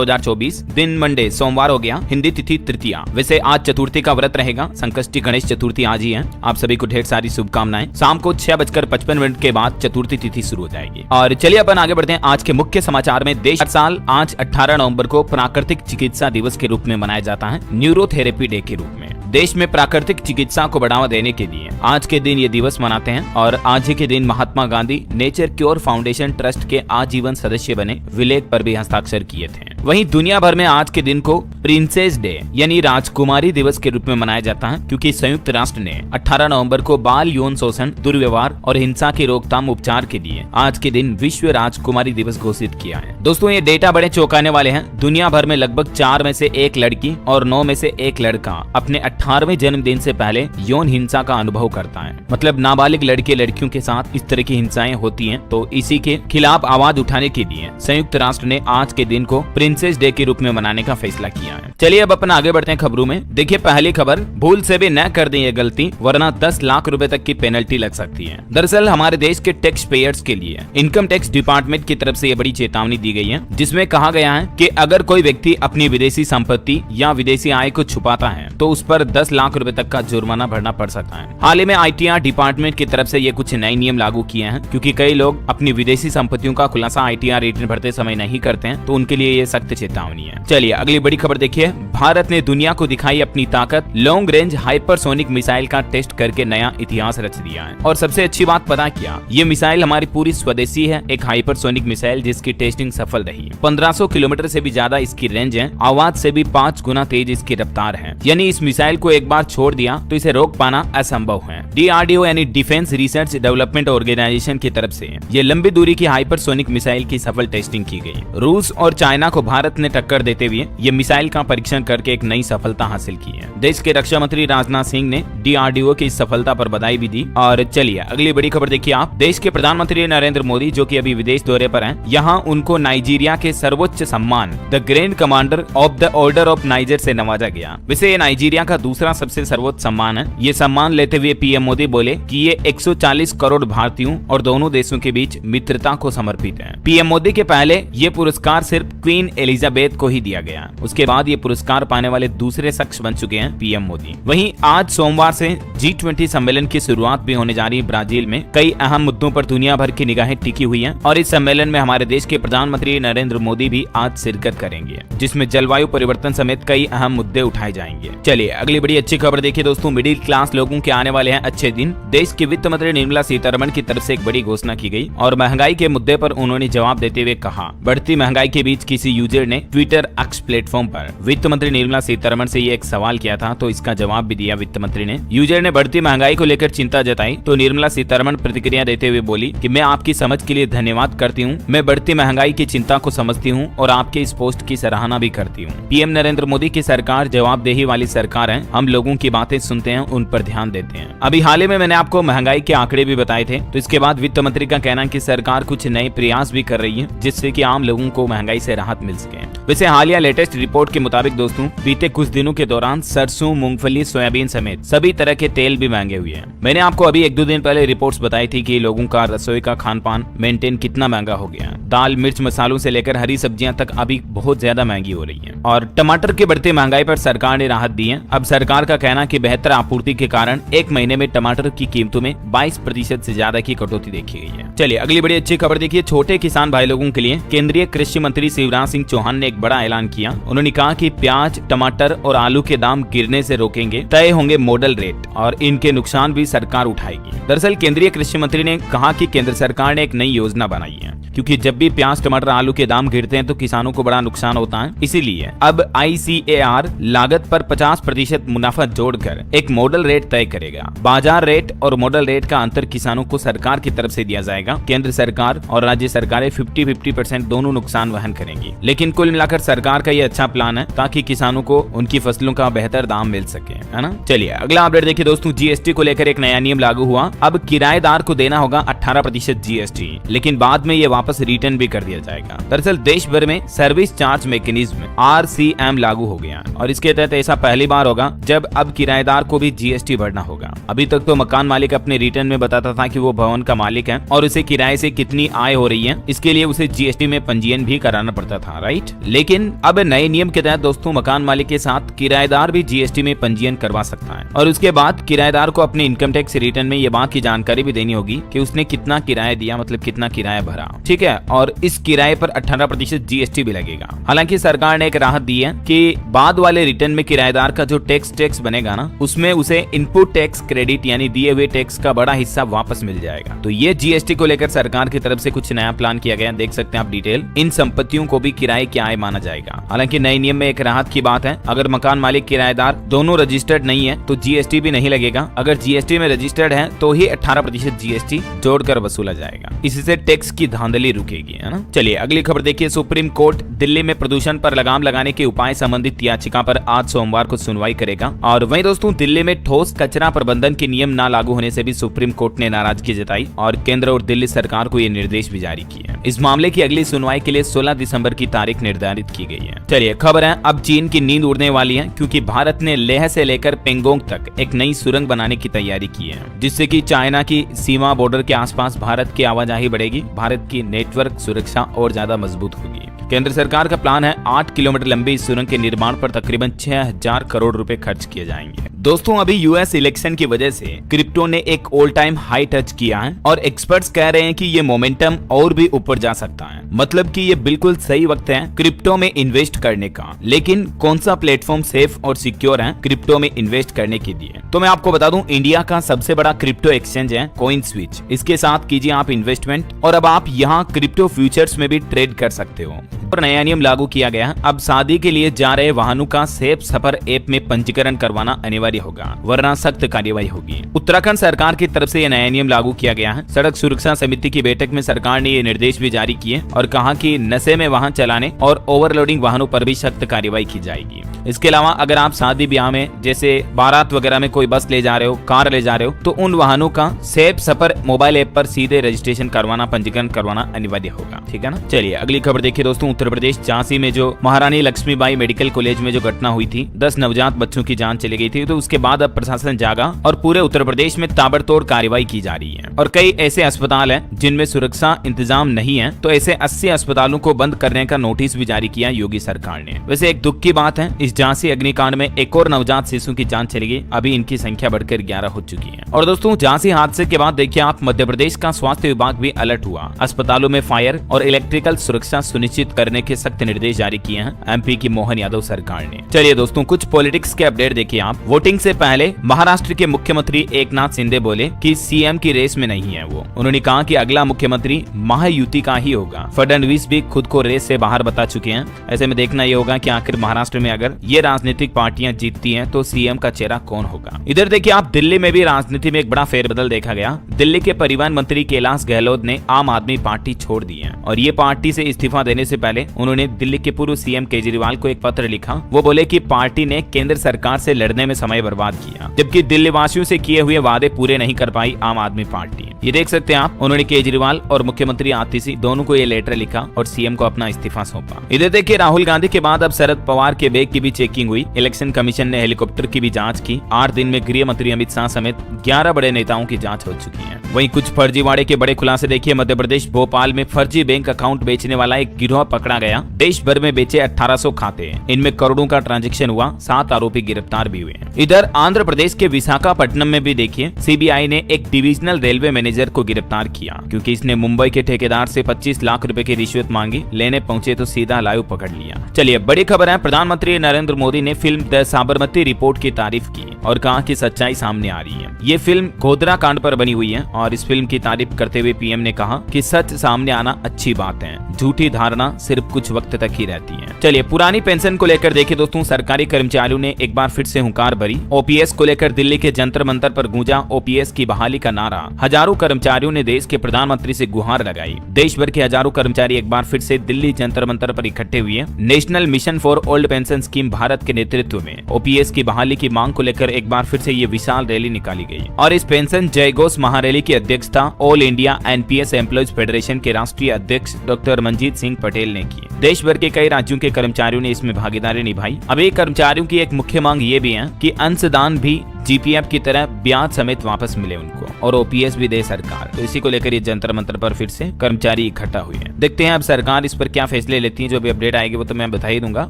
2024 दिन मंडे सोमवार हो गया। हिंदी तिथि तृतीया। वैसे आज चतुर्थी का व्रत रहेगा। संकष्टी गणेश चतुर्थी आज ही है। आप सभी को ढेर सारी शुभकामनाएं। शाम को 6:55 के बाद चतुर्थी तिथि शुरू हो जाएगी। और चलिए अपन आगे बढ़ते हैं आज के मुख्य समाचार में। देश हर साल आज 18 नवंबर को प्राकृतिक चिकित्सा दिवस के रूप में मनाया जाता है, न्यूरोथेरेपी डे के रूप में। देश में प्राकृतिक चिकित्सा को बढ़ावा देने के लिए आज के दिन ये दिवस मनाते हैं। और आज ही के दिन Mahatma Gandhi nature cure foundation trust के आजीवन सदस्य बने, विलेख पर भी हस्ताक्षर किए थे। वहीं दुनिया भर में आज के दिन को प्रिंसेस डे यानी राजकुमारी दिवस के रूप में मनाया जाता है, क्योंकि संयुक्त राष्ट्र ने 18 नवंबर को बाल यौन शोषण, दुर्व्यवहार और हिंसा की रोकथाम उपचार के लिए आज के दिन विश्व राजकुमारी दिवस घोषित किया है। दोस्तों ये डेटा बड़े चौंकाने वाले हैं। दुनिया भर में लगभग 4 में से 1 लड़की और 9 में से 1 लड़का अपने 18वें जन्मदिन से पहले यौन हिंसा का अनुभव करता है। मतलब नाबालिग लड़के लड़कियों के साथ इस तरह की हिंसाएं होती हैं। तो इसी के खिलाफ आवाज उठाने के लिए संयुक्त राष्ट्र ने आज के दिन को प्रिंसेस डे के रूप में मनाने का फैसला किया है। चलिए अब अपन आगे बढ़ते हैं खबरों में। देखिए पहली खबर, भूल से भी न कर दें ये गलती वरना 10 लाख रुपए तक की पेनल्टी लग सकती है। दरअसल हमारे देश के टैक्स पेयर्स के लिए इनकम टैक्स डिपार्टमेंट की तरफ से ये बड़ी चेतावनी दी गई है, जिसमें कहा गया है कि अगर कोई व्यक्ति अपनी विदेशी संपत्ति या विदेशी आय को छुपाता है तो उस पर 10 लाख रुपए तक का जुर्माना भरना पड़ सकता है। हाल ही में ITR डिपार्टमेंट की तरफ से ये कुछ नए नियम लागू किए हैं, क्योंकि कई लोग अपनी विदेशी संपत्तियों का खुलासा ITR रिटर्न भरते समय नहीं करते हैं, तो उनके लिए ये सख्त चेतावनी है। चलिए अगली बड़ी खबर देखिए। भारत ने दुनिया को दिखाई अपनी ताकत, लॉन्ग रेंज हाइपरसोनिक मिसाइल का टेस्ट करके नया इतिहास रच दिया है। और सबसे अच्छी बात पता क्या, ये मिसाइल हमारी पूरी स्वदेशी है, एक हाइपरसोनिक मिसाइल जिसकी टेस्टिंग सफल रही है। 1500 किलोमीटर से भी ज्यादा इसकी रेंज है, आवाज से भी 5 गुना तेज इसकी रफ्तार है। यानी इस मिसाइल को एक बार छोड़ दिया तो इसे रोक पाना असंभव है। DRDO यानी डिफेंस रिसर्च डेवलपमेंट ऑर्गेनाइजेशन की तरफ से ये लंबी दूरी की हाइपरसोनिक मिसाइल की सफल टेस्टिंग की गई। रूस और चाइना को भारत ने टक्कर देते हुए ये मिसाइल का परीक्षण करके एक नई सफलता हासिल की है। देश के रक्षा मंत्री राजनाथ सिंह ने DRDO की इस सफलता पर बधाई भी दी। और चलिए अगली बड़ी खबर देखिए आप। देश के प्रधानमंत्री नरेंद्र मोदी जो कि अभी विदेश दौरे पर हैं, यहाँ उनको नाइजीरिया के सर्वोच्च सम्मान the grand commander of the order of niger से नवाजा गया। वैसे ये नाइजीरिया का दूसरा सबसे सर्वोच्च सम्मान है। ये सम्मान लेते हुए PM मोदी बोले कि ये 140 करोड़ भारतीयों और दोनों देशों के बीच मित्रता को समर्पित है। PM मोदी के पहले ये पुरस्कार सिर्फ क्वीन एलिजाबेथ को ही दिया गया। उसके बाद ये पुरस्कार पाने वाले दूसरे शख्स बन चुके हैं PM मोदी। वहीं आज सोमवार से G20 सम्मेलन की शुरुआत भी होने जा रही है ब्राजील में। कई अहम मुद्दों पर दुनिया भर की निगाहें टिकी हुई हैं और इस सम्मेलन में हमारे देश के प्रधानमंत्री नरेंद्र मोदी भी आज शिरकत करेंगे, जिसमें जलवायु परिवर्तन समेत कई अहम मुद्दे उठाए जाएंगे। चलिए अगली बड़ी अच्छी खबर देखिए दोस्तों। मिडिल क्लास लोगों के आने वाले हैं अच्छे दिन। देश की वित्त मंत्री निर्मला सीतारमण की तरफ से एक बड़ी घोषणा की गई और महंगाई के मुद्दे पर उन्होंने जवाब देते हुए कहा। बढ़ती महंगाई के बीच किसी यूजर ने ट्विटर X प्लेटफॉर्म पर वित्त मंत्री निर्मला सीतारमण से ये एक सवाल किया था, तो इसका जवाब भी दिया वित्त मंत्री ने। यूजर ने बढ़ती महंगाई को लेकर चिंता जताई तो निर्मला सीतारमण प्रतिक्रिया देते हुए बोली कि मैं आपकी समझ के लिए धन्यवाद करती हूँ। मैं बढ़ती महंगाई की चिंता को समझती हूँ और आपके इस पोस्ट की सराहना भी करती हूँ। PM नरेंद्र मोदी की सरकार जवाबदेही वाली सरकार है। हम लोगों की बातें सुनते हैं, उन पर ध्यान देते हैं। अभी हाल ही में मैंने आपको महंगाई के आंकड़े भी बताए थे, तो इसके बाद वित्त मंत्री का कहना है कि सरकार कुछ नए प्रयास भी कर रही है, जिससे कि आम लोगों को महंगाई से राहत मिल सके। वैसे हालिया लेटेस्ट रिपोर्ट के मुताबिक दोस्तों, बीते कुछ दिनों के दौरान सरसों, मूंगफली, सोयाबीन समेत सभी तरह के तेल भी महंगे हुए हैं। मैंने आपको अभी 1-2 दिन पहले रिपोर्ट्स बताई थी कि लोगों का रसोई का खान पान मेंटेन कितना महंगा हो गया। दाल, मिर्च, मसालों से लेकर हरी सब्जियां तक अभी बहुत ज्यादा महंगी हो रही है। और टमाटर की बढ़ती महंगाई पर सरकार ने राहत दी है। अब सरकार का कहना कि बेहतर आपूर्ति के कारण 1 महीने में टमाटर की कीमतों में 22% से ज्यादा की कटौती देखी गई है। चलिए अगली बड़ी अच्छी खबर देखिए। छोटे किसान भाई लोगों के लिए केंद्रीय कृषि मंत्री शिवराज सिंह चौहान ने एक बड़ा ऐलान किया। उन्होंने कहा कि प्याज, टमाटर और आलू के दाम गिरने से रोकेंगे, तय होंगे मॉडल रेट और इनके नुकसान भी सरकार उठाएगी। दरअसल केंद्रीय कृषि मंत्री ने कहा कि केंद्र सरकार ने एक नई योजना बनाई है, क्योंकि जब भी प्याज, टमाटर, आलू के दाम गिरते हैं तो किसानों को बड़ा नुकसान होता है। इसीलिए अब ICAR लागत पर 50% मुनाफा जोड़कर एक मॉडल रेट तय करेगा। बाजार रेट और मॉडल रेट का अंतर किसानों को सरकार की तरफ से दिया जाएगा। केंद्र सरकार और राज्य सरकारें 50-50% दोनों नुकसान वहन करेंगी। लेकिन कुल मिलाकर सरकार का ये अच्छा प्लान है ताकि किसानों को उनकी फसलों का बेहतर दाम मिल सके, है ना। चलिए अगला अपडेट देखिए दोस्तों। GST को लेकर एक नया नियम लागू हुआ। अब किराएदार को देना होगा 18% GST, लेकिन बाद में ये वापस रिटर्न भी कर दिया जाएगा। दरअसल देश भर में सर्विस चार्ज मैकेनिज्म RCM लागू हो गया और इसके तहत ऐसा पहली बार होगा जब अब किराएदार को भी GST भरना होगा। अभी तक तो मकान मालिक अपने रिटर्न में बताता था कि वो भवन का मालिक है और उसे किराए से कितनी आय हो रही है, इसके लिए उसे GST में पंजीयन भी कराना पड़ता था, राइट। लेकिन अब नए नियम के तहत दोस्तों मकान मालिक के साथ किराएदार भी GST में पंजीयन करवा सकता है और उसके बाद किराएदार को अपने इनकम टैक्स रिटर्न में ये बात की जानकारी भी देनी होगी कि उसने कितना किराया दिया, मतलब कितना किराया भरा, ठीक है। और इस किराए पर 18% GST भी लगेगा। हालांकि सरकार ने एक राहत दी है कि बाद वाले रिटर्न में किराएदार का जो टैक्स बनेगा ना, उसमें उसे इनपुट टैक्स क्रेडिट यानी दिए हुए टैक्स का बड़ा हिस्सा वापस मिल जाएगा। तो ये GST को लेकर सरकार की तरफ से कुछ नया प्लान किया गया, देख सकते हैं आप डिटेल। इन संपत्तियों को भी किराए की आय माना जाएगा। हालांकि नए नियम में एक राहत की बात है, अगर मकान मालिक किराएदार दोनों रजिस्टर्ड नहीं है तो GST भी नहीं लगेगा। अगर GST में रजिस्टर्ड है तो ही 18% GST जोड़कर वसूला जाएगा। इससे टैक्स की धांधली रुकेगी, है ना। चलिए अगली खबर देखिए। सुप्रीम कोर्ट दिल्ली में प्रदूषण पर लगाम लगाने के उपाय संबंधित याचिका पर आज सोमवार को सुनवाई करेगा। और वहीं दोस्तों दिल्ली में ठोस कचरा प्रबंधन के नियम न लागू होने से भी सुप्रीम कोर्ट ने नाराजगी जताई और केंद्र और दिल्ली सरकार को ये निर्देश भी जारी किए। इस मामले की अगली सुनवाई के लिए 16 दिसंबर की तारीख निर्धारित की गई है। चलिए खबर है, अब चीन की नींद उड़ने वाली है क्योंकि भारत ने लेह से लेकर पेंगोंग तक एक नई सुरंग बनाने की तैयारी की है, जिससे कि चाइना की सीमा बॉर्डर के आसपास भारत की आवाजाही बढ़ेगी, भारत की नेटवर्क सुरक्षा और ज्यादा मजबूत होगी। केंद्र सरकार का प्लान है 8 किलोमीटर लंबी इस सुरंग के निर्माण पर तकरीबन 6000 करोड़ रुपए खर्च किए जाएंगे। दोस्तों अभी यूएस इलेक्शन की वजह से क्रिप्टो ने एक ऑल टाइम हाई टच किया है और एक्सपर्ट्स कह रहे हैं कि ये मोमेंटम और भी ऊपर जा सकता है, मतलब कि ये बिल्कुल सही वक्त है क्रिप्टो में इन्वेस्ट करने का। लेकिन कौन सा प्लेटफॉर्म सेफ और सिक्योर है क्रिप्टो में इन्वेस्ट करने के लिए? तो मैं आपको बता दूं, इंडिया का सबसे बड़ा क्रिप्टो एक्सचेंज है CoinSwitch। इसके साथ कीजिए आप इन्वेस्टमेंट और अब आप यहाँ क्रिप्टो फ्यूचर्स में भी ट्रेड कर सकते हो। और नया नियम लागू किया गया है, अब शादी के लिए जा रहे वाहनों का सेफ सफर ऐप में पंजीकरण करवाना अनिवार्य होगा, वरना सख्त कार्यवाही होगी। उत्तराखंड सरकार की तरफ से यह नया नियम लागू किया गया है। सड़क सुरक्षा समिति की बैठक में सरकार ने ये निर्देश भी जारी किए और कहा कि नशे में वाहन चलाने और ओवरलोडिंग वाहनों पर भी सख्त कार्यवाही की जाएगी। इसके अलावा अगर आप शादी ब्याह में जैसे बारात वगैरह में कोई बस ले जा रहे हो, कार ले जा रहे हो, तो उन वाहनों का सेफ सफर मोबाइल ऐप पर सीधे रजिस्ट्रेशन करवाना, पंजीकरण करवाना अनिवार्य होगा, ठीक है ना। चलिए अगली खबर देखिए दोस्तों। उत्तर प्रदेश झांसी में जो महारानी लक्ष्मीबाई मेडिकल कॉलेज में जो घटना हुई थी, 10 नवजात बच्चों की जान चली गई थी, तो उसके बाद अब प्रशासन जागा और पूरे उत्तर प्रदेश में ताबड़तोड़ कार्रवाई की जा रही है। और कई ऐसे अस्पताल हैं जिनमें सुरक्षा इंतजाम नहीं है, तो ऐसे 80 अस्पतालों को बंद करने का नोटिस भी जारी किया योगी सरकार ने। वैसे एक दुख की बात है, इस झांसी अग्निकांड में एक और नवजात शिशु की जान चली गई। अभी इनकी संख्या बढ़कर 11 हो चुकी है। और दोस्तों झांसी हादसे के बाद देखिए आप, मध्य प्रदेश का स्वास्थ्य विभाग भी अलर्ट हुआ। अस्पतालों में फायर और इलेक्ट्रिकल सुरक्षा सुनिश्चित करने के सख्त निर्देश जारी किए हैं MP की मोहन यादव सरकार ने। चलिए दोस्तों कुछ पॉलिटिक्स के अपडेट देखिए आप। वोटिंग से पहले महाराष्ट्र के मुख्यमंत्री एकनाथ शिंदे बोले कि CM की रेस में नहीं है वो। उन्होंने कहा कि अगला मुख्यमंत्री महायुति का ही होगा। फडणवीस भी खुद को रेस से बाहर बता चुके हैं। ऐसे में देखना ये होगा कि आखिर महाराष्ट्र में अगर ये राजनीतिक पार्टियां जीतती हैं तो CM का चेहरा कौन होगा। इधर देखिए आप, दिल्ली में भी राजनीति में एक बड़ा फेरबदल देखा गया। दिल्ली के परिवहन मंत्री कैलाश गहलोत ने आम आदमी पार्टी छोड़ दी है और ये पार्टी से इस्तीफा देने से पहले उन्होंने दिल्ली के पूर्व CM केजरीवाल को एक पत्र लिखा। वो बोले कि पार्टी ने केंद्र सरकार से लड़ने में समय बर्बाद किया, जबकि दिल्ली वासियों से किए हुए वादे पूरे नहीं कर पाई आम आदमी पार्टी। ये देख सकते हैं आप, उन्होंने केजरीवाल और मुख्यमंत्री आतिशी दोनों को ये लेटर लिखा और CM को अपना इस्तीफा सौंपा। इधर देखिए राहुल गांधी के बाद अब शरद पवार के बैग की भी चेकिंग हुई। इलेक्शन कमीशन ने हेलीकॉप्टर की भी जांच की। 8 दिन में गृह मंत्री अमित शाह समेत 11 बड़े नेताओं की जांच हो चुकी है। वहीं कुछ फर्जीवाड़े के बड़े खुलासे देखिए। मध्य प्रदेश भोपाल में फर्जी बैंक अकाउंट बेचने वाला एक गिरोह पकड़ा गया। देश भर में बेचे 1800 खाते, इनमें करोड़ों का ट्रांजैक्शन हुआ। 7 आरोपी गिरफ्तार भी हुए। इधर आंध्र प्रदेश के विशाखापट्टनम में भी देखिए CBI ने एक डिविजनल रेलवे मैनेजर को गिरफ्तार किया क्योंकि इसने मुंबई के ठेकेदार से 25 लाख रुपए की रिश्वत मांगी। लेने पहुंचे तो सीधा लाइव पकड़ लिया। चलिए बड़ी खबर है, प्रधानमंत्री नरेंद्र मोदी ने फिल्म द साबरमती रिपोर्ट की तारीफ की और कहा कि सच्चाई सामने आ रही है। ये फिल्म गोधरा कांड पर बनी हुई है और इस फिल्म की तारीफ करते हुए PM ने कहा कि सच सामने आना अच्छी बात है, झूठी धारणा सिर्फ कुछ वक्त तक ही रहती है। चलिए पुरानी पेंशन को लेकर देखिए दोस्तों, सरकारी कर्मचारियों ने एक बार फिर से हुंकार भरी। OPS को लेकर दिल्ली के जंतर मंतर पर गूंजा OPS की बहाली का नारा। हजारों कर्मचारियों ने देश के प्रधानमंत्री से गुहार लगाई। देश भर के हजारों कर्मचारी एक बार फिर से दिल्ली जंतर मंतर पर इकट्ठे हुए। National mission for old pension scheme Bharat के नेतृत्व में OPS की बहाली की मांग को लेकर एक बार फिर से ये विशाल रैली निकाली गई और इस पेंशन जय घोष महारैली की अध्यक्षता all India NPS employees federation के राष्ट्रीय अध्यक्ष डॉक्टर मंजीत सिंह पटेल ने की। देश भर के कई राज्यों के कर्मचारियों ने इसमें भागीदारी निभाई। अब एक कर्मचारियों की एक मुख्य मांग ये भी है कि अंशदान भी जीपीएफ की तरह ब्याज समेत वापस मिले उनको, और ओपीएस भी दे सरकार। तो इसी को लेकर ये जंतर मंतर पर फिर से कर्मचारी इकट्ठा हुए हैं। देखते हैं अब सरकार इस पर क्या फैसले लेती है। जो भी अपडेट आएगी वो तो मैं बता ही दूंगा।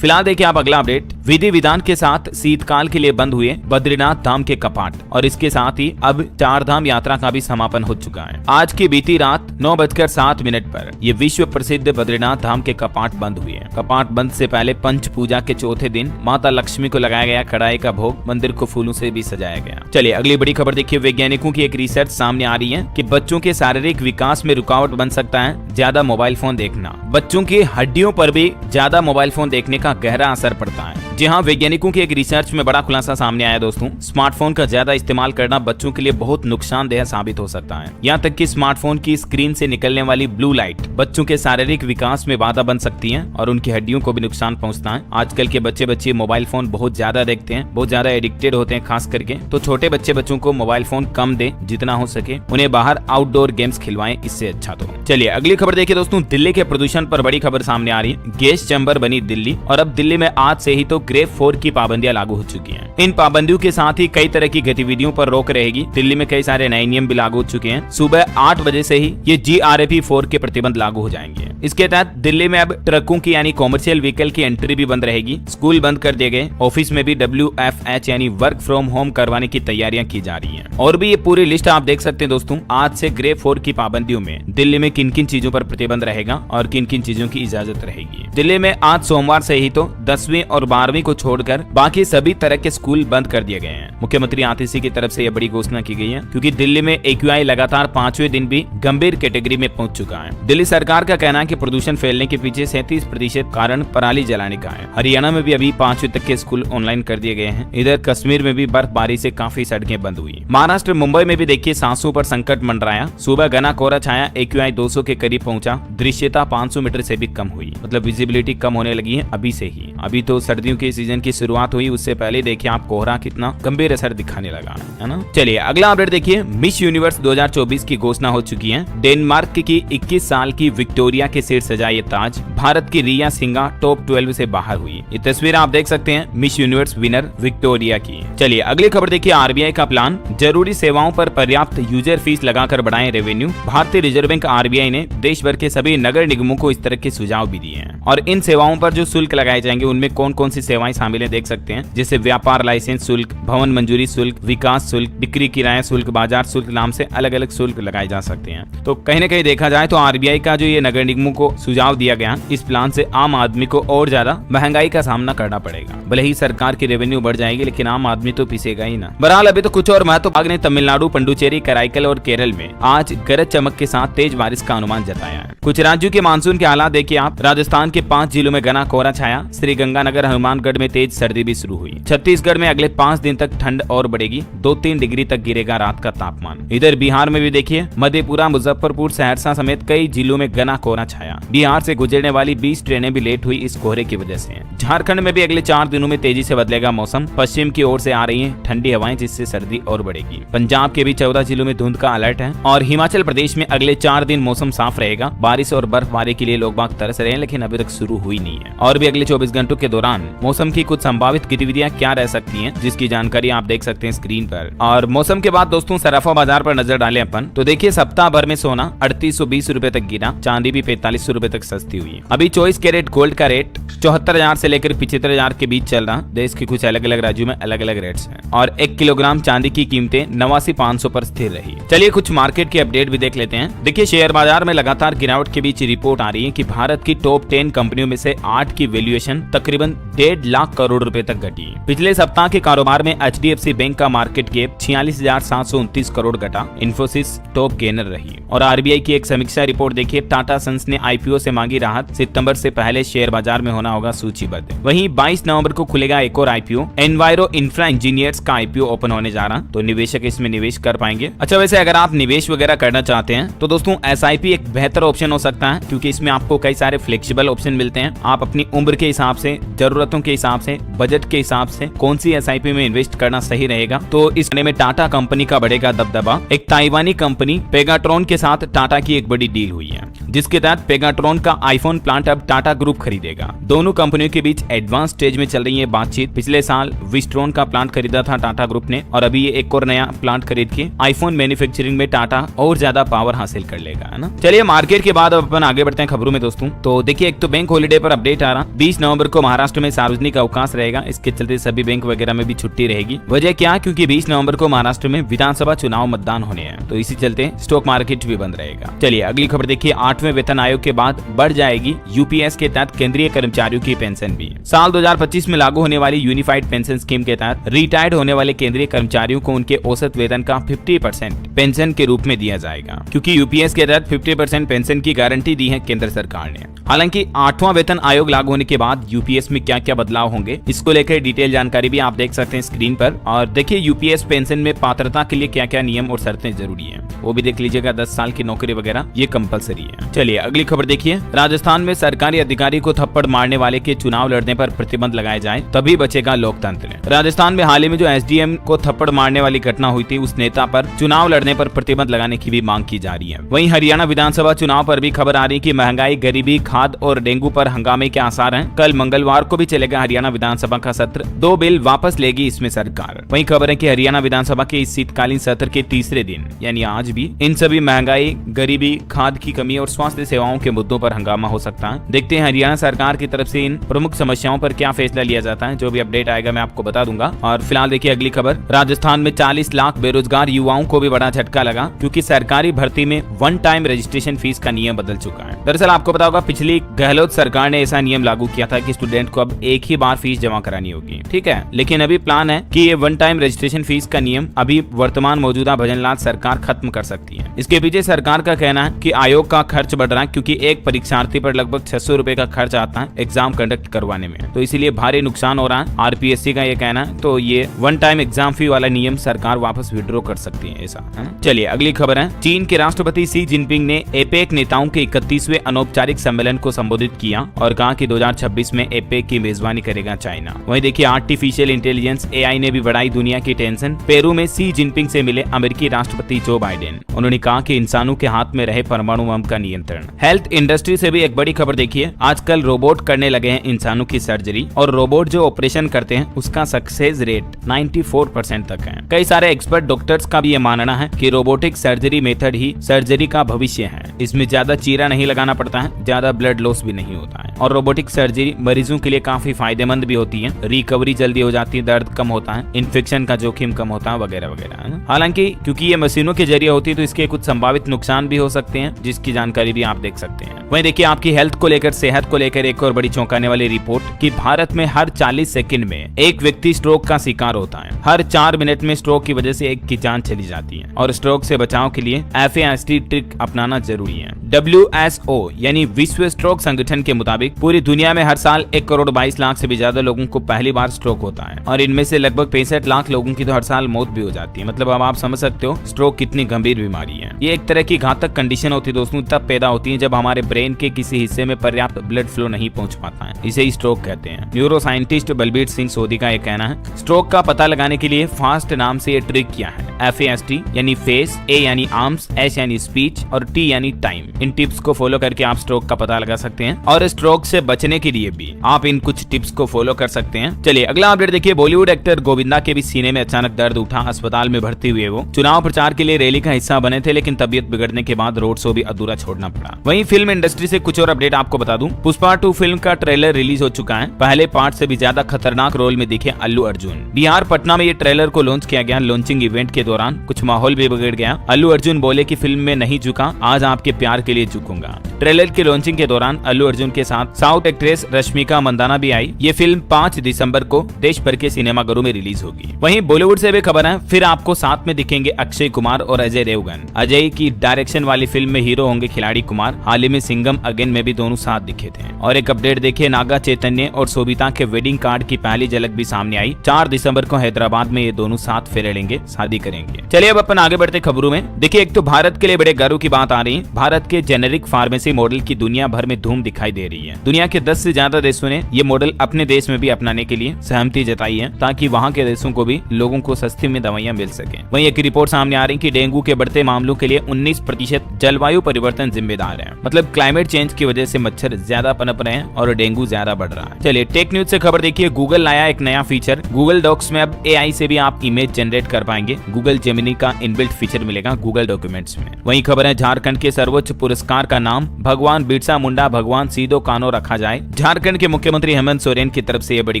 फिलहाल देखिए आप अगला अपडेट। विधि विधान के साथ शीतकाल के लिए बंद हुए बद्रीनाथ धाम के कपाट, और इसके साथ ही अब 4 धाम यात्रा का भी समापन हो चुका है। आज की बीती रात 9:07 पर ये विश्व प्रसिद्ध बद्रीनाथ धाम के कपाट बंद हुए हैं। कपाट बंद से पहले पंच पूजा के चौथे दिन माता लक्ष्मी को लगाया गया कढ़ाई का भोग, मंदिर को फूलों से भी सजाया गया। चलिए अगली बड़ी खबर देखिए। वैज्ञानिकों की एक रिसर्च सामने आ रही है कि बच्चों के शारीरिक विकास में रुकावट बन सकता है ज्यादा मोबाइल फोन देखना। बच्चों की हड्डियों पर भी ज्यादा मोबाइल फोन देखने का गहरा असर पड़ता है। जी हाँ, वैज्ञानिकों की एक रिसर्च में बड़ा खुलासा सामने आया दोस्तों। स्मार्टफोन का ज्यादा इस्तेमाल करना बच्चों के लिए बहुत नुकसानदेह साबित हो सकता है। यहाँ तक कि स्मार्टफोन की स्क्रीन से निकलने वाली ब्लू लाइट बच्चों के शारीरिक विकास में बाधा बन सकती है और उनकी हड्डियों को भी नुकसान पहुंचता है। आजकल के बच्चे मोबाइल फोन बहुत ज्यादा देखते हैं, बहुत ज्यादा एडिक्टेड होते हैं खास करके। तो छोटे बच्चों को मोबाइल फोन कम दे, जितना हो सके उन्हें बाहर आउटडोर गेम्स खिलवाएं, इससे अच्छा। तो चलिए अगली खबर देखिए दोस्तों। दिल्ली के प्रदूषण पर बड़ी खबर सामने आ रही है। गैस चैम्बर बनी दिल्ली, और अब दिल्ली में आज से ही तो ग्रेड 4 की पाबंदियां लागू हो चुकी हैं। इन पाबंदियों के साथ ही कई तरह की गतिविधियों पर रोक रहेगी। दिल्ली में कई सारे नए नियम भी लागू हो चुके हैं। सुबह 8 बजे से ही ये GRAP 4 के प्रतिबंध लागू हो जाएंगे। इसके तहत दिल्ली में अब ट्रकों की यानी कॉमर्शियल व्हीकल की एंट्री भी बंद रहेगी। स्कूल बंद कर दिए गए। ऑफिस में भी WFH यानी वर्क फ्रॉम होम करवाने की तैयारियां की जा रही हैं। और भी ये पूरी लिस्ट आप देख सकते हैं दोस्तों। आज से ग्रेड 4 की पाबंदियों में दिल्ली में किन किन चीजों पर प्रतिबंध रहेगा और किन किन चीजों की इजाजत रहेगी। दिल्ली में आज सोमवार से ही तो 10वीं और 12वीं को छोड़कर बाकी सभी तरह के स्कूल बंद कर दिए गए हैं। मुख्यमंत्री आतिशी की तरफ से यह बड़ी घोषणा की गई है, क्योंकि दिल्ली में AQI लगातार 5वें दिन भी गंभीर कैटेगरी में पहुंच चुका है। दिल्ली सरकार का कहना है कि प्रदूषण फैलने के पीछे 37% कारण पराली जलाने का है। हरियाणा में भी अभी 5वीं तक के स्कूल ऑनलाइन कर दिए गए हैं। इधर कश्मीर में भी बर्फबारी से काफी सड़कें बंद हुई। महाराष्ट्र मुंबई में भी देखिए सांसों पर संकट मंडराया। सुबह घना कोहरा छाया, AQI 200 के करीब पहुंचा। दृश्यता 500 मीटर से भी कम हुई, मतलब विजिबिलिटी कम होने लगी है अभी से ही। अभी तो सर्दियों के सीजन की शुरुआत हुई, उससे पहले देखिए आप कोहरा कितना गंभीर असर दिखाने लगा है ना। चलिए अगला अपडेट देखिए। मिस यूनिवर्स 2024 की घोषणा हो चुकी है। डेनमार्क की 21 साल की विक्टोरिया के सिर सजा ये ताज। भारत की रिया सिंघा टॉप 12 से बाहर हुई। ये तस्वीर आप देख सकते हैं मिस यूनिवर्स विनर विक्टोरिया की। चलिए अगली खबर देखिए। RBI का प्लान, जरूरी सेवाओं पर पर्याप्त यूजर फीस लगाकर बढ़ाएं रेवेन्यू। भारतीय रिजर्व बैंक RBI ने देश भर के सभी नगर निगमों को इस तरह के सुझाव भी दिए हैं। और इन सेवाओं पर जो शुल्क लगाए जाएंगे उनमें कौन कौन सी सेवाएं शामिल है देख सकते हैं, जैसे व्यापार लाइसेंस शुल्क, भवन मंजूरी शुल्क, विकास शुल्क, बिक्री किराया शुल्क, बाजार शुल्क नाम से अलग अलग शुल्क लगाए जा सकते हैं। तो कहीं न कहीं देखा जाए तो RBI का जो ये नगर निगमों को सुझाव दिया गया, इस प्लान से आम आदमी को और ज्यादा महंगाई का सामना करना पड़ेगा। भले ही सरकार की रेवेन्यू बढ़ जाएगी, लेकिन आम आदमी तो पिसेगा ही ना। बहरहाल अभी तो कुछ और महत्वपूर्ण ने तमिलनाडु, पुडुचेरी, कराईकल और केरल में आज गरज चमक के साथ तेज बारिश का अनुमान जताया है। कुछ राज्यों के मानसून के हालात देखिए आप। राजस्थान के 5 जिलों में घना कोहरा छाया। श्रीगंगानगर, हनुमानगढ़ में तेज सर्दी भी शुरू हुई। छत्तीसगढ़ में अगले 5 दिन तक ठंड और बढ़ेगी। 2-3 डिग्री तक गिरेगा रात का तापमान। इधर बिहार में भी देखिए मधेपुरा, मुजफ्फरपुर, सहरसा समेत कई जिलों में घना कोहरा छाया। बिहार से गुजरने वाली 20 ट्रेनें भी लेट हुई इस कोहरे की वजह से। झारखंड में भी अगले 4 दिनों में तेजी से बदलेगा मौसम। पश्चिम की ओर से आ रही है ठंडी हवाएं, जिससे सर्दी और बढ़ेगी। पंजाब के भी 14 जिलों में धुंध का अलर्ट है। और हिमाचल प्रदेश में अगले 4 दिन मौसम साफ रहेगा। बारिश और बर्फबारी के लिए लोग बाग तरस रहे हैं, लेकिन अभी तक शुरू हुई नहीं है। और भी अगले 24 घंटों के दौरान मौसम की कुछ संभावित गतिविधियां क्या रह सकती हैं, जिसकी जानकारी आप देख सकते हैं स्क्रीन पर। और मौसम के बाद दोस्तों सराफा बाजार पर नजर डालें अपन, तो देखिए सप्ताह भर में सोना 3820 रुपए तक गिरा। चांदी भी 4500 रुपए तक सस्ती हुई। अभी 24 कैरेट गोल्ड का रेट 74,000 से लेकर 75,000 के बीच चल रहा। देश के कुछ अलग अलग राज्यों में अलग अलग रेट्स हैं। और 1 किलोग्राम चांदी की कीमतें 89,500 पर स्थिर रही। चलिए कुछ मार्केट के अपडेट भी देख लेते हैं। देखिए शेयर बाजार में लगातार गिरावट के बीच रिपोर्ट आ रही है कि भारत की टॉप 10 कंपनियों में से 8 की वैल्यूएशन तकरीबन 1.5 लाख करोड़ रुपए तक घटी। पिछले सप्ताह के कारोबार में HDFC बैंक का मार्केट कैप 46,729 करोड़ घटा। इन्फोसिस टॉप गेनर रही। और RBI की एक समीक्षा रिपोर्ट देखिए। टाटा सन्स ने IPO से मांगी राहत। सितंबर से पहले शेयर बाजार में होना होगा सूचीबद्ध। वहीं 22 नवंबर को खुलेगा एक और IPO। एनवायरो इंफ्रा इंजीनियर्स का IPO ओपन होने जा रहा, तो निवेशक इसमें निवेश कर पाएंगे। अच्छा वैसे अगर आप निवेश वगैरह करना चाहते हैं तो दोस्तों SIP एक बेहतर ऑप्शन हो सकता है, क्योंकि इसमें आपको कई सारे फ्लेक्सिबल ऑप्शन मिलते हैं। आप अपनी उम्र के हिसाब से, जरूरतों के के हिसाब से, बजट के हिसाब से कौन सी SIP में इन्वेस्ट करना सही रहेगा, तो इस में टाटा कंपनी का बढ़ेगा दबदबा। एक ताइवानी कंपनी पेगाट्रॉन के साथ टाटा की एक बड़ी डील हुई है, जिसके तहत पेगाट्रॉन का आईफोन प्लांट अब टाटा ग्रुप खरीदेगा। दोनों कंपनियों के बीच एडवांस स्टेज में चल रही है बातचीत। पिछले साल विस्ट्रॉन का प्लांट खरीदा था टाटा ग्रुप ने, और अभी ये एक और नया प्लांट खरीद के आईफोन मैन्युफैक्चरिंग में टाटा और ज्यादा पावर हासिल कर लेगा, है ना। चलिए मार्केट के बाद अब अपन आगे बढ़ते हैं खबरों में दोस्तों। तो देखिए, एक तो बैंक हॉलिडे पर अपडेट आ रहा, 20 नवंबर को महाराष्ट्र में सार्वजनिक अवकाश रहेगा। इसके चलते सभी बैंक वगैरह में भी छुट्टी रहेगी। वजह क्या? क्योंकि 20 नवंबर को महाराष्ट्र में विधानसभा चुनाव मतदान होने हैं, तो इसी चलते स्टॉक मार्केट भी बंद रहेगा। चलिए अगली खबर देखिए, 8वें वेतन आयोग के बाद बढ़ जाएगी यूपीएस के तहत केंद्रीय कर्मचारियों की पेंशन भी। साल 2025 में लागू होने वाली यूनिफाइड पेंशन स्कीम के तहत रिटायर्ड होने वाले केंद्रीय कर्मचारियों को उनके औसत वेतन का 50% पेंशन के रूप में दिया जाएगा, क्योंकि यूपीएस के तहत 50% पेंशन की गारंटी दी है केंद्र सरकार ने। हालांकि 8वां वेतन आयोग लागू होने के बाद यूपीएस में क्या क्या बदलाव होंगे, इसको लेकर डिटेल जानकारी भी आप देख सकते हैं स्क्रीन पर। और देखिए यूपीएस पेंशन में पात्रता के लिए क्या क्या नियम और शर्तें जरूरी है, वो भी देख लीजिएगा। 10 साल की नौकरी वगैरह ये कंपलसरी है। चलिए अगली खबर देखिए, राजस्थान में सरकारी अधिकारी को थप्पड़ मारने वाले के चुनाव लड़ने पर प्रतिबंध लगाए जाए तभी बचेगा लोकतंत्र। राजस्थान में हाल ही में जो एसडीएम को थप्पड़ मारने वाली घटना हुई थी, उस नेता पर चुनाव लड़ने पर प्रतिबंध लगाने की भी मांग की जा रही है। वहीं हरियाणा विधानसभा चुनाव पर भी खबर आ रही है कि महंगाई, गरीबी, खाद और डेंगू पर हंगामे के आसार हैं। कल मंगलवार को भी चलेगा हरियाणा विधानसभा का सत्र, 2 बिल वापस लेगी इसमें सरकार। वहीं खबर है कि हरियाणा विधानसभा के इस शीतकालीन सत्र के तीसरे दिन यानी आज भी इन सभी महंगाई, गरीबी, खाद की कमी और स्वास्थ्य सेवाओं के मुद्दों पर हंगामा हो सकता है। देखते हैं हरियाणा सरकार की तरफ से इन प्रमुख समस्याओं पर क्या फैसला लिया जाता है। जो भी अपडेट आएगा मैं आपको बता दूंगा। और फिलहाल देखिए अगली खबर, राजस्थान में 40 लाख बेरोजगार युवाओं को भी बड़ा झटका लगा, क्योंकि सरकारी भर्ती में वन टाइम रजिस्ट्रेशन फीस का नियम बदल चुका है। दरअसल आपको पता होगा पिछली गहलोत सरकार ने ऐसा नियम लागू किया था कि स्टूडेंट को अब एक ही बार फीस जमा करानी होगी, ठीक है। लेकिन अभी प्लान है कि ये वन टाइम रजिस्ट्रेशन फीस का नियम अभी वर्तमान मौजूदा भजनलाल सरकार खत्म कर सकती है। इसके पीछे सरकार का कहना है कि आयोग का खर्च बढ़ रहा है, क्योंकि एक परीक्षार्थी पर लगभग 600 रुपए का खर्च आता है एग्जाम कंडक्ट करवाने में, तो इसीलिए भारी नुकसान हो रहा है। आरपीएससी का ये कहना है, तो ये वन टाइम एग्जाम फी वाला नियम सरकार वापस विड्रॉ कर सकती है, ऐसा है ना। चलिए अगली खबर है, चीन के राष्ट्रपति शी जिनपिंग ने एपेक नेताओं के 31वें अनौपचारिक सम्मेलन को संबोधित किया और कहा कि 2026 में एपेक की मेजबानी करेगा चाइना। वहीं देखिए आर्टिफिशियल इंटेलिजेंस AI ने भी बढ़ाई दुनिया की टेंशन। पेरू में शी जिनपिंग से मिले अमेरिकी राष्ट्रपति जो बाइडेन। उन्होंने कहा कि इंसानों के हाथ में रहे परमाणु बम का नियंत्रण। हेल्थ इंडस्ट्री से भी एक बड़ी खबर देखिए, आजकल रोबोट करने लगे हैं इंसानों की सर्जरी, और रोबोट जो ऑपरेशन करते हैं उसका सक्सेस रेट 94% तक है। कई सारे एक्सपर्ट डॉक्टर्स का भी ये मानना है कि रोबोटिक सर्जरी मेथड ही सर्जरी का भविष्य है। इसमें ज्यादा चीरा नहीं लगाना पड़ता है, ज्यादा ब्लड लॉस भी नहीं होता है, और रोबोटिक सर्जरी मरीजों के लिए काफी फायदेमंद भी होती है। रिकवरी जल्दी हो जाती है, दर्द कम होता है, इन्फेक्शन का जोखिम कम होता है वगैरह वगैरह, है ना। हालांकि क्योंकि ये मशीनों के जरिए होती है तो इसके कुछ संभावित नुकसान भी हो सकते हैं, जिसकी जानकारी भी आप देख सकते हैं। वहीं देखिए आपकी हेल्थ को लेकर, सेहत को लेकर एक और बड़ी चौंकाने वाली रिपोर्ट कि भारत में हर 40 सेकंड में एक व्यक्ति स्ट्रोक का शिकार होता है। हर 4 मिनट में स्ट्रोक की वजह से एक की जान चली जाती है, और स्ट्रोक से बचाव के लिए FAST ट्रिक अपनाना जरूरी है। WHO यानी विश्व स्ट्रोक संगठन के मुताबिक पूरी दुनिया में हर साल 1 करोड़ 22 लाख से भी ज्यादा लोगों को पहली बार स्ट्रोक होता है, और इनमें से लगभग 65 लाख लोगों की तो हर साल मौत भी हो जाती है। मतलब अब आप समझ सकते हो स्ट्रोक कितनी गंभीर बीमारी है। ये एक तरह की घातक कंडीशन होती है दोस्तों, तब पैदा होती है जब हमारे ब्रेन के किसी हिस्से में पर्याप्त ब्लड फ्लो नहीं पहुंच पाता है, इसे ही स्ट्रोक कहते हैं। न्यूरो साइंटिस्ट बलबीर सिंह सोधी का यह कहना है, स्ट्रोक का पता लगाने के लिए फास्ट नाम से ये ट्रिक किया है। FAST यानी फेस, A यानी आर्म्स, S यानी स्पीच और T यानी टाइम। इन टिप्स को फॉलो करके आप स्ट्रोक का पता लगा सकते हैं, और स्ट्रोक से बचने के लिए भी आप इन कुछ टिप्स को फॉलो कर सकते हैं। चलिए अगला अपडेट देखिए, बॉलीवुड एक्टर गोविंदा के भी सीने में अचानक दर्द उठा, अस्पताल में भर्ती हुए। वो चुनाव प्रचार के लिए रैली का हिस्सा बने थे, लेकिन तबीयत बिगड़ने के बाद रोड शो भी अधूरा छोड़ना पड़ा। वहीं फिल्म इंडस्ट्री से कुछ और अपडेट आपको बता दूं, पुष्पा 2 फिल्म का ट्रेलर रिलीज हो चुका है। पहले पार्ट से भी ज्यादा खतरनाक रोल में दिखे अल्लू अर्जुन। बिहार पटना में ये ट्रेलर को लॉन्च किया गया। लॉन्चिंग इवेंट के दौरान कुछ माहौल भी बिगड़ गया। अल्लू अर्जुन बोले कि फिल्म में नहीं झुका, आज आपके प्यार के लिए झुकूंगा। ट्रेलर की लॉन्चिंग के दौरान अल्लू अर्जुन के साथ साउथ एक्ट्रेस रश्मिका मंदाना भी आई। ये फिल्म 5 दिसंबर को देश भर के सिनेमाघरों में रिलीज होगी। वहीं बॉलीवुड से भी खबर है, फिर आपको साथ में दिखेंगे अक्षय कुमार और अजय देवगन। अजय की डायरेक्शन वाली फिल्म में हीरो होंगे खिलाड़ी कुमार। हाल ही में सिंघम अगेन में भी दोनों साथ दिखे थे। और एक अपडेट देखिए, नागा चैतन्य और शोभिता के वेडिंग कार्ड की पहली झलक भी सामने आई। 4 दिसंबर को हैदराबाद में ये दोनों साथ फेरे लेंगे, शादी करेंगे। लगेंगे। चलिए अब अपन आगे बढ़ते खबरों में। देखिए एक तो भारत के लिए बड़े गर्व की बात आ रही है, भारत के जेनेरिक फार्मेसी मॉडल की दुनिया भर में धूम दिखाई दे रही है। दुनिया के 10 से ज्यादा देशों ने ये मॉडल अपने देश में भी अपनाने के लिए सहमति जताई है, ताकि वहाँ के देशों को भी लोगों को सस्ती में दवाइयाँ मिल सके। वहीं एक रिपोर्ट सामने आ रही है कि डेंगू के बढ़ते मामलों के लिए 19% जलवायु परिवर्तन जिम्मेदार है। मतलब क्लाइमेट चेंज की वजह से मच्छर ज्यादा पनप रहे हैं और डेंगू ज्यादा बढ़ रहा है। चलिए टेक न्यूज से खबर देखिए, गूगल लाया एक नया फीचर। गूगल डॉक्स में अब AI से भी आप इमेज जनरेट कर पाएंगे। गूगल जेमिनी का इनबिल्ट फीचर मिलेगा गूगल डॉक्यूमेंट्स में। वहीं खबर है झारखंड के सर्वोच्च पुरस्कार का नाम भगवान बिरसा मुंडा भगवान सीधो कानो रखा जाए। झारखंड के मुख्यमंत्री हेमंत सोरेन की तरफ से यह बड़ी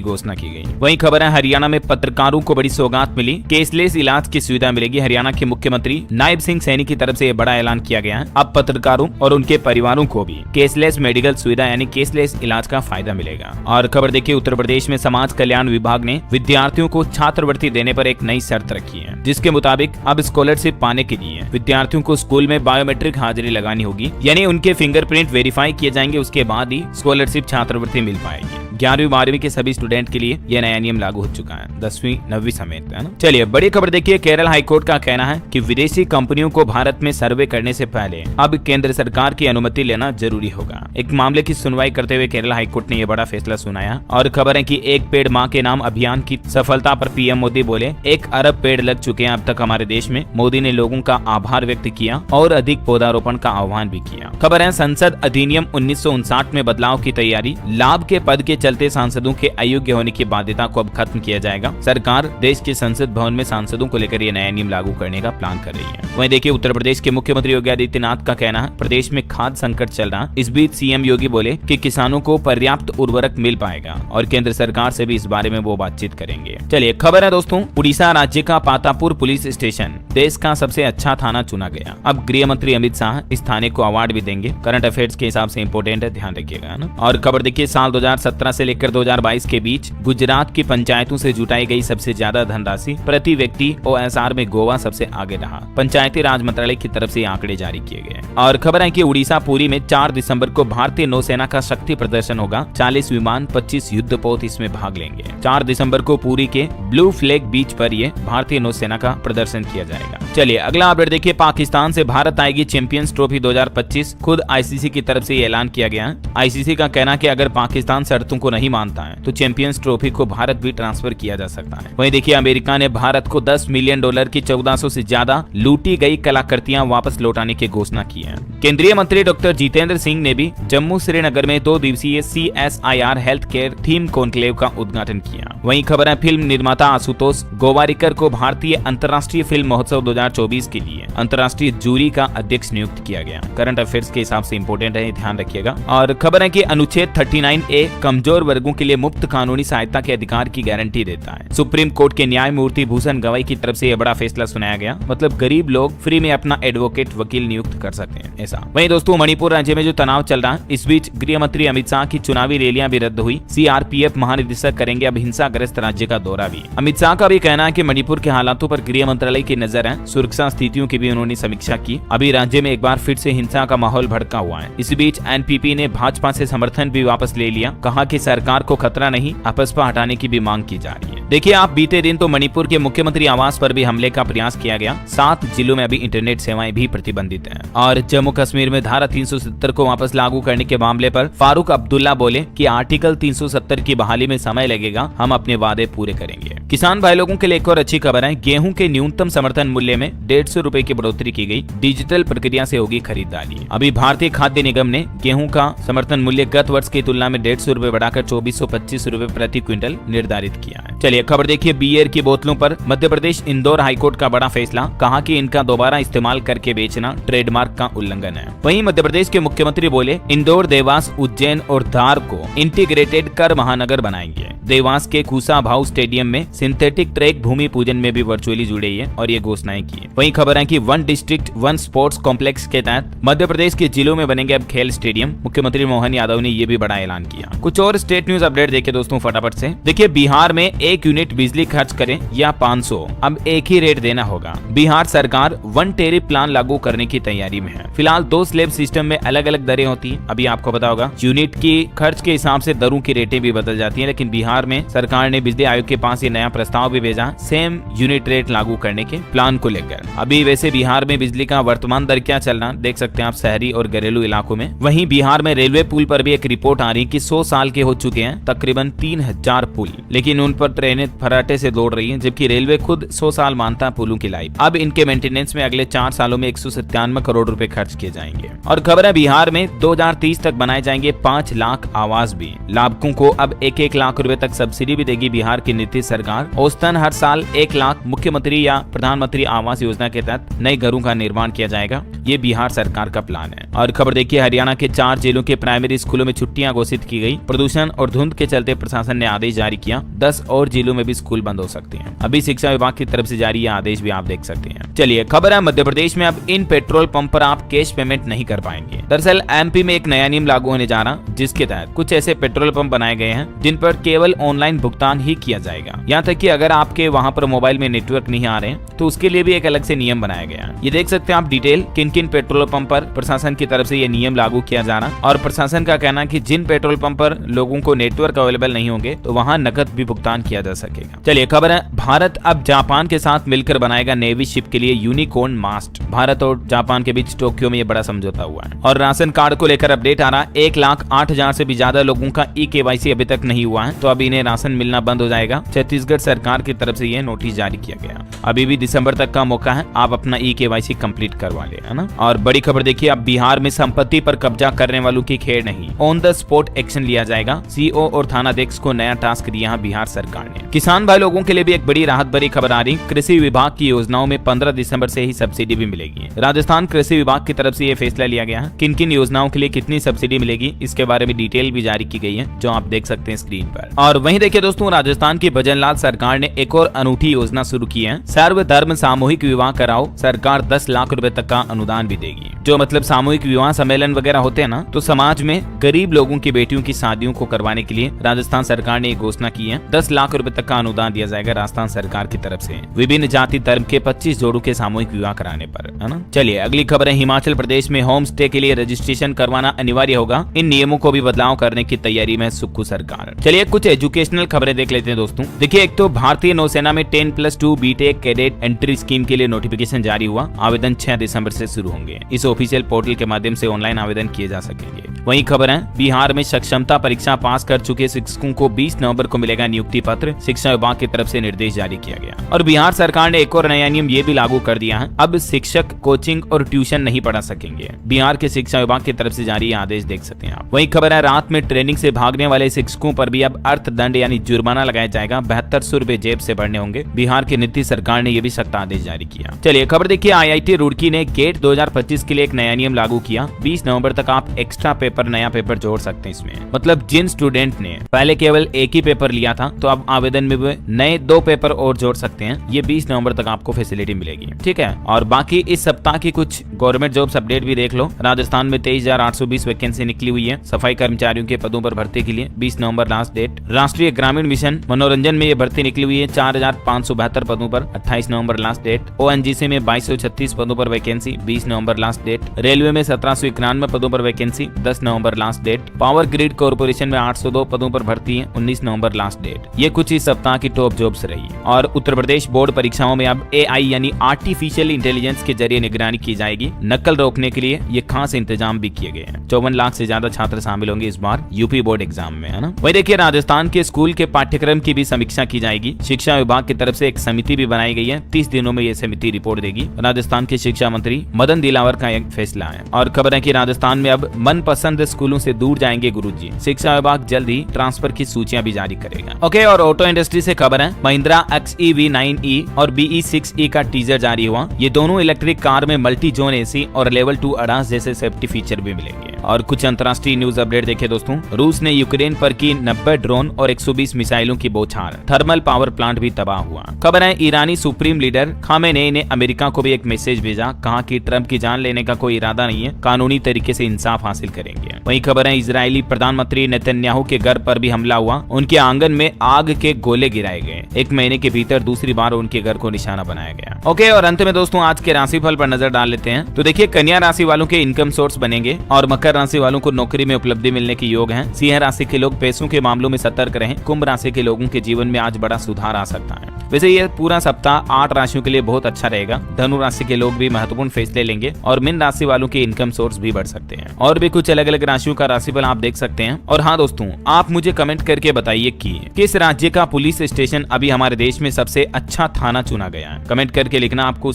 घोषणा की गई। वहीं खबर है हरियाणा में पत्रकारों को बड़ी सौगात मिली, केसलेस इलाज की सुविधा मिलेगी। हरियाणा के मुख्यमंत्री नायब सिंह सैनी की तरफ से यह बड़ा ऐलान किया गया है। अब पत्रकारों और उनके परिवारों को भी केसलेस मेडिकल सुविधा यानी केसलेस इलाज का फायदा मिलेगा। और खबर देखिए उत्तर प्रदेश में समाज कल्याण विभाग ने विद्यार्थियों को छात्रवृत्ति देने पर एक नई शर्त रखी है, जिसके मुताबिक अब स्कॉलरशिप पाने के लिए विद्यार्थियों को स्कूल में बायोमेट्रिक हाजिरी लगानी होगी, यानी उनके फिंगरप्रिंट वेरीफाई किए जाएंगे, उसके बाद ही स्कॉलरशिप छात्रवृत्ति मिल पाएगी। 11वीं 12वीं के सभी स्टूडेंट के लिए यह नया नियम लागू हो चुका है, 10वीं 9वीं समेत, है ना। चलिए बड़ी खबर देखिए, केरल हाईकोर्ट का कहना है कि विदेशी कंपनियों को भारत में सर्वे करने से पहले अब केंद्र सरकार की अनुमति लेना जरूरी होगा। एक मामले की सुनवाई करते हुए केरल हाईकोर्ट ने यह बड़ा फैसला सुनाया। और खबर है कि एक पेड़ माँ के नाम अभियान की सफलता पर पीएम मोदी बोले 1 अरब पेड़ लग चुके हैं अब तक हमारे देश में। मोदी ने लोगों का आभार व्यक्त किया और अधिक पौधारोपण का आह्वान भी किया। खबर है संसद अधिनियम 1959 में बदलाव की तैयारी, लाभ के पद के चलते सांसदों के अयोग्य होने की बाध्यता को अब खत्म किया जाएगा। सरकार देश के संसद भवन में सांसदों को लेकर यह नया नियम लागू करने का प्लान कर रही है। वहीं देखिए उत्तर प्रदेश के मुख्यमंत्री योगी आदित्यनाथ का कहना है प्रदेश में खाद्य संकट चल रहा। इस बीच सीएम योगी बोले कि किसानों को पर्याप्त उर्वरक मिल पाएगा और केंद्र सरकार से भी इस बारे में वो बातचीत करेंगे। चलिए खबर है दोस्तों, उड़ीसा राज्य का पातापुर पुलिस स्टेशन देश का सबसे अच्छा थाना चुना गया। अब गृह मंत्री अमित शाह इस थाने को अवार्ड भी देंगे। करंट अफेयर्स के हिसाब से इंपोर्टेंट है, ध्यान रखिएगा ना। और खबर देखिए साल 2017 से लेकर 2022 के बीच गुजरात की पंचायतों से जुटाई गई सबसे ज्यादा धनराशि प्रति व्यक्ति OSR में गोवा सबसे आगे रहा। पंचायती राज मंत्रालय की तरफ से आंकड़े जारी किए गए। और खबर है कि उड़ीसा पुरी में 4 दिसंबर को भारतीय नौसेना का शक्ति प्रदर्शन होगा। 40 विमान 25 युद्धपोत इसमें भाग लेंगे। 4 दिसंबर को पुरी के ब्लू फ्लैग बीच पर ये भारतीय नौसेना का प्रदर्शन किया जाएगा। चलिए अगला अपडेट देखिए, पाकिस्तान से भारत आएगी चैंपियंस ट्रॉफी 2025। खुद ICC की तरफ से ये ऐलान किया गया है। ICC का कहना है कि अगर पाकिस्तान शर्तों को नहीं मानता है तो चैंपियंस ट्रॉफी को भारत भी ट्रांसफर किया जा सकता है। वहीं देखिए अमेरिका ने भारत को $10 मिलियन की 1400 से ज्यादा लूटी गई कलाकृतियां वापस लौटाने की घोषणा की है। केंद्रीय मंत्री डॉक्टर जितेंद्र सिंह ने भी जम्मू श्रीनगर में 2 दिवसीय CSIR health care theme conclave का उद्घाटन किया। वहीं खबर है फिल्म निर्माता आशुतोष गोवारिकर को भारतीय अंतर्राष्ट्रीय फिल्म महोत्सव 2024 के लिए अंतर्राष्ट्रीय जूरी का अध्यक्ष नियुक्त किया गया। करंट अफेयर्स के हिसाब से इंपोर्टेंट है, ध्यान रखिएगा। और खबर है कि अनुच्छेद 39A कमजोर वर्गों के लिए मुफ्त कानूनी सहायता के अधिकार की गारंटी देता है। सुप्रीम कोर्ट के न्यायमूर्ति भूषण गवाई की तरफ से यह बड़ा फैसला सुनाया गया। मतलब गरीब लोग फ्री में अपना एडवोकेट वकील नियुक्त कर सकते हैं, ऐसा। वहीं दोस्तों मणिपुर राज्य में जो तनाव चल रहा है, इस बीच गृह मंत्री अमित शाह की चुनावी रैलियां भी रद्द हुई। CRPF महानिदेशक करेंगे अब हिंसाग्रस्त राज्य का दौरा भी। अमित शाह का भी कहना है कि मणिपुर के हालातों पर गृह मंत्रालय की नजर है। सुरक्षा स्थितियों की भी उन्होंने समीक्षा की। अभी राज्य में एक बार फिर से हिंसा का माहौल भड़का हुआ है। इस बीच NPP ने भाजपा से समर्थन भी वापस ले लिया। कहा कि सरकार को खतरा नहीं, आपसपा हटाने की भी मांग की जा रही है। देखिए आप बीते दिन तो मणिपुर के मुख्यमंत्री आवास पर भी हमले का प्रयास किया गया। 7 जिलों में अभी इंटरनेट सेवाएं भी प्रतिबंधित हैं। और जम्मू कश्मीर में धारा 370 को वापस लागू करने के मामले पर फारूक अब्दुल्ला बोले कि आर्टिकल 370 की बहाली में समय लगेगा, हम अपने वादे पूरे करेंगे। किसान भाई लोगों के लिए एक और अच्छी खबर है, गेहूं के न्यूनतम समर्थन मूल्य में 150 रुपए की बढ़ोतरी की गई। डिजिटल प्रक्रिया से होगी खरीदारी। अभी भारतीय खाद्य निगम ने गेहूं का समर्थन मूल्य गत वर्ष की तुलना में 150 रुपए बढ़ाकर 2425 रुपए प्रति क्विंटल निर्धारित किया है। चलिए खबर देखिए, बियर की बोतलों पर मध्य प्रदेश इंदौर हाईकोर्ट का बड़ा फैसला। कहा कि इनका दोबारा इस्तेमाल करके बेचना ट्रेडमार्क का उल्लंघन है। वहीं मध्य प्रदेश के मुख्यमंत्री बोले इंदौर, देवास, उज्जैन और धार को इंटीग्रेटेड कर महानगर बनाएंगे। देवास के कुशाभाऊ स्टेडियम में सिंथेटिक ट्रैक भूमि पूजन में भी वर्चुअली जुड़े है और ये घोषणाएं की। वहीं खबर है कि 1 डिस्ट्रिक्ट 1 स्पोर्ट्स कॉम्प्लेक्स के तहत मध्य प्रदेश के जिलों में बनेंगे अब खेल स्टेडियम। मुख्यमंत्री मोहन यादव ने ये भी बड़ा ऐलान किया। कुछ और स्टेट न्यूज अपडेट देखिए दोस्तों फटाफट से। देखिए बिहार में एक यूनिट बिजली खर्च करें या 500, अब एक ही रेट देना होगा। बिहार सरकार 1 टेरिफ प्लान लागू करने की तैयारी में है। फिलहाल 2 स्लैब सिस्टम में अलग अलग दरें होती हैं। अभी आपको पता होगा यूनिट की खर्च के हिसाब से दरों की रेटें भी बदल जाती हैं, लेकिन बिहार में सरकार ने बिजली आयोग के पास ये नया प्रस्ताव भी भेजा सेम यूनिट रेट लागू करने के प्लान को लेकर। अभी वैसे बिहार में बिजली का वर्तमान दर क्या चल रहा देख सकते हैं आप शहरी और घरेलू इलाकों में। वहीं बिहार में रेलवे पुल पर भी एक रिपोर्ट आ रही कि 100 साल के हो चुके हैं तकरीबन 3000 पुल, लेकिन उन पर ट्रेनें फर्राटे से दौड़ रही हैं, जबकि रेलवे खुद 100 साल मानता है पुलों की लाइफ। अब इनके मेंटेनेंस में अगले 4 सालों में 197 करोड़ रुपए खर्च किए जाएंगे। और खबर है बिहार में 2030 तक बनाए जाएंगे 5 लाख आवास भी। लाभुकों को अब 1-1 लाख रुपए तक सब्सिडी भी देगी बिहार की नीतीश सरकार। औसतन हर साल 1 लाख मुख्यमंत्री या प्रधानमंत्री आवास योजना के तहत नए घरों का निर्माण किया जाएगा। ये बिहार सरकार का प्लान है। और खबर देखिए, हरियाणा के 4 जिलों के प्राइमरी स्कूलों में छुट्टियां घोषित की गई। प्रदूषण और धुंध के चलते प्रशासन ने आदेश जारी किया। 10 और जिलों में भी स्कूल बंद हो सकते हैं। अभी शिक्षा विभाग की तरफ से जारी यह आदेश भी आप देख सकते हैं। चलिए खबर है, मध्य प्रदेश में अब इन पेट्रोल पंप पर आप कैश पेमेंट नहीं कर पाएंगे। दरअसल एमपी में एक नया नियम लागू होने जा रहा, जिसके तहत कुछ ऐसे पेट्रोल पंप बनाए गए हैं जिन पर केवल ऑनलाइन भुगतान ही किया जाएगा। यहाँ तक कि अगर आपके वहाँ पर मोबाइल में नेटवर्क नहीं आ रहे तो उसके लिए भी एक अलग से नियम बनाया गया। ये देख सकते हैं आप डिटेल किन किन पेट्रोल पंप पर प्रशासन की तरफ से ये नियम लागू किया जा रहा। और प्रशासन का कहना है कि जिन पेट्रोल पंप पर लोगों को नेटवर्क अवेलेबल नहीं होंगे तो वहाँ नकद भी भुगतान किया जा सकेगा। चलिए खबर है, भारत अब जापान के साथ मिलकर बनाएगा नेवी शिप के लिए यूनिकॉर्न मास्ट। भारत और जापान के बीच टोक्यो में ये बड़ा समझौता हुआ है। और राशन कार्ड को लेकर अपडेट आ रहा, 1,08,000 से भी ज्यादा लोगों का ई-KYC अभी तक नहीं हुआ है, तो अब इन्हें राशन मिलना बंद हो जाएगा। छत्तीसगढ़ सरकार की तरफ से ये नोटिस जारी किया गया। अभी भी दिसंबर तक का मौका है, आप अपना ई-KYC कंप्लीट करवा ले, है ना। और बड़ी खबर देखिए, अब बिहार में संपत्ति पर कब्जा करने वालों की खेर नहीं, ऑन द स्पॉट एक्शन लिया जाएगा। सीओ और थानाध्यक्ष को नया टास्क दिया है बिहार सरकार ने। किसान भाई लोगों के लिए भी एक बड़ी राहत भरी खबर आ रही, कृषि विभाग की योजनाओं में 15 दिसंबर से ही सब्सिडी भी मिलेगी। राजस्थान कृषि विभाग की तरफ से ये फैसला लिया गया है। किन किन योजनाओं के लिए कितनी सब्सिडी मिलेगी इसके बारे में डिटेल भी जारी की गई है, जो आप देख सकते हैं स्क्रीन पर। और वहीं देखिए दोस्तों, राजस्थान की भजनलाल सरकार ने एक और अनूठी योजना शुरू की है। सर्वधर्म सामूहिक विवाह कराओ, सरकार 10 लाख रुपए तक का अनुदान भी देगी। जो मतलब सामूहिक विवाह सम्मेलन वगैरह होते हैं ना, तो समाज में गरीब लोगों की बेटियों की शादियों को करवाने के लिए राजस्थान सरकार ने एक घोषणा की है। 10 लाख रुपए तक का अनुदान दिया जाएगा राजस्थान सरकार की तरफ से विभिन्न जाति धर्म के 25 जोड़ों के सामूहिक विवाह कराने पर, है ना। चलिए अगली खबर है, हिमाचल प्रदेश में होम स्टे के लिए रजिस्ट्रेशन करवाना अनिवार्य होगा। इन नियमों को भी बदलाव करने की तैयारी में सुक्खू सरकार। चलिए कुछ एजुकेशनल खबरें देख लेते हैं दोस्तों। देखिए, एक तो भारतीय नौसेना में 10+2 बीटेक कैडेट एंट्री स्कीम के लिए नोटिफिकेशन जारी हुआ। आवेदन 6 दिसंबर से शुरू होंगे। इस ऑफिशियल पोर्टल के माध्यम से ऑनलाइन आवेदन किए जा सकेंगे। वहीं खबर है, बिहार में सक्षमता परीक्षा पास कर चुके शिक्षकों को 20 नवंबर को मिलेगा नियुक्ति पत्र। शिक्षा विभाग की तरफ से निर्देश जारी किया गया। और बिहार सरकार ने एक और नया नियम ये भी लागू कर दिया है, अब शिक्षक कोचिंग और ट्यूशन नहीं पढ़ा सकेंगे। बिहार के शिक्षा विभाग की तरफ से जारी आदेश देख सकते हैं आप। वहीं खबर है, रात में ट्रेनिंग से भागने वाले शिक्षकों पर भी अब अर्थदंड यानी जुर्माना लगाया जाएगा। 7200 रुपए जेब से भरने होंगे। बिहार की नीतीश सरकार ने यह भी सख्त आदेश जारी किया। चलिए खबर देखिए, IIT रुड़की ने गेट 2025 के लिए एक नया नियम लागू किया। 20 नवंबर तक आप एक्स्ट्रा पेपर, नया पेपर जोड़ सकते हैं इसमें। मतलब जिन स्टूडेंट ने पहले केवल एक ही पेपर लिया था, तो अब आवेदन में भी नए 2 पेपर और जोड़ सकते हैं। ये 20 नवंबर तक आपको फैसिलिटी मिलेगी, ठीक है। और बाकी इस सप्ताह की कुछ गवर्नमेंट जॉब्स अपडेट भी देख लो। राजस्थान में 23,820 वैकेंसी निकली हुई है सफाई कर्मचारियों के पदों पर भर्ती के लिए। 20 नवंबर लास्ट डेट। राष्ट्रीय ग्रामीण मिशन मनोरंजन में ये भर्ती निकली हुई है 4,572 पदों पर। 28 नवंबर लास्ट डेट। ONGC में 2236 पदों पर वैकेंसी। 20 नवंबर लास्ट डेट। रेलवे में 1791 पदों पर वैकेंसी। 10 नवंबर last date. Power grid corporation में 802 पदों पर भर्ती है। 19 नवंबर लास्ट डेट। ये कुछ इस सप्ताह की टॉप जॉब्स रही। और उत्तर प्रदेश बोर्ड परीक्षाओं में अब AI यानी आर्टिफिशियल इंटेलिजेंस के जरिए निगरानी की जाएगी। नकल रोकने के लिए ये खास इंतजाम भी किए गए हैं। 54 लाख से ज्यादा छात्र शामिल होंगे इस बार यूपी बोर्ड एग्जाम में, है ना। वही देखिए, राजस्थान के स्कूल के पाठ्यक्रम की भी समीक्षा की जाएगी। शिक्षा विभाग की तरफ से एक समिति भी बनाई गई है। 30 दिनों में ये समिति रिपोर्ट देगी। राजस्थान के शिक्षा मंत्री मदन दिलावर का एक फैसला है। और खबर है कि राजस्थान में अब मनपसंद स्कूलों से दूर जाएंगे गुरुजी। शिक्षा विभाग जल्द ही ट्रांसफर की सूचियां भी जारी करेगा। ओके, और ऑटो इंडस्ट्री से खबर है, महिंद्रा XEV9e और BE6e का टीजर जारी हुआ। ये दोनों इलेक्ट्रिक कार में मल्टी जोन AC और लेवल 2 ADAS जैसे सेफ्टी फीचर भी मिलेंगे। और कुछ अंतर्राष्ट्रीय न्यूज अपडेट देखें दोस्तों। रूस ने यूक्रेन पर की 90 ड्रोन और 120 मिसाइलों की बौछार, थर्मल पावर प्लांट भी तबाह हुआ। खबर है ईरानी सुप्रीम लीडर खामेनेई ने अमेरिका को भी एक मैसेज भेजा, कहा कि ट्रंप की जान लेने का कोई इरादा नहीं है, कानूनी तरीके से इंसाफ हासिल करेंगे। वहीं खबर है इजरायली प्रधानमंत्री नेतन्याहू के घर पर भी हमला हुआ, उनके आंगन में आग के गोले गिराए गए। 1 महीने के भीतर दूसरी बार उनके घर को निशाना बनाया गया। ओके, और अंत में दोस्तों आज के राशिफल पर नजर डाल लेते हैं। तो देखिए, कन्या राशि वालों के इनकम सोर्स बनेंगे और मकर राशि वालों को नौकरी में उपलब्धि मिलने के योग हैं। सिंह राशि के लोग पैसों के मामलों में सतर्क रहें। कुंभ राशि के लोगों के जीवन में आज बड़ा सुधार आ सकता है। वैसे ये पूरा सप्ताह 8 राशियों के लिए बहुत अच्छा रहेगा। धनु राशि के लोग भी महत्वपूर्ण फैसले लेंगे और मीन राशि वालों के इनकम सोर्स भी बढ़ सकते हैं। और भी कुछ अलग अलग राशियों का राशिफल आप देख सकते हैं। और हाँ दोस्तों, आप मुझे कमेंट करके बताइए कि किस राज्य का पुलिस स्टेशन अभी हमारे देश में सबसे अच्छा थाना चुना गया है। कमेंट करके लिखना आपको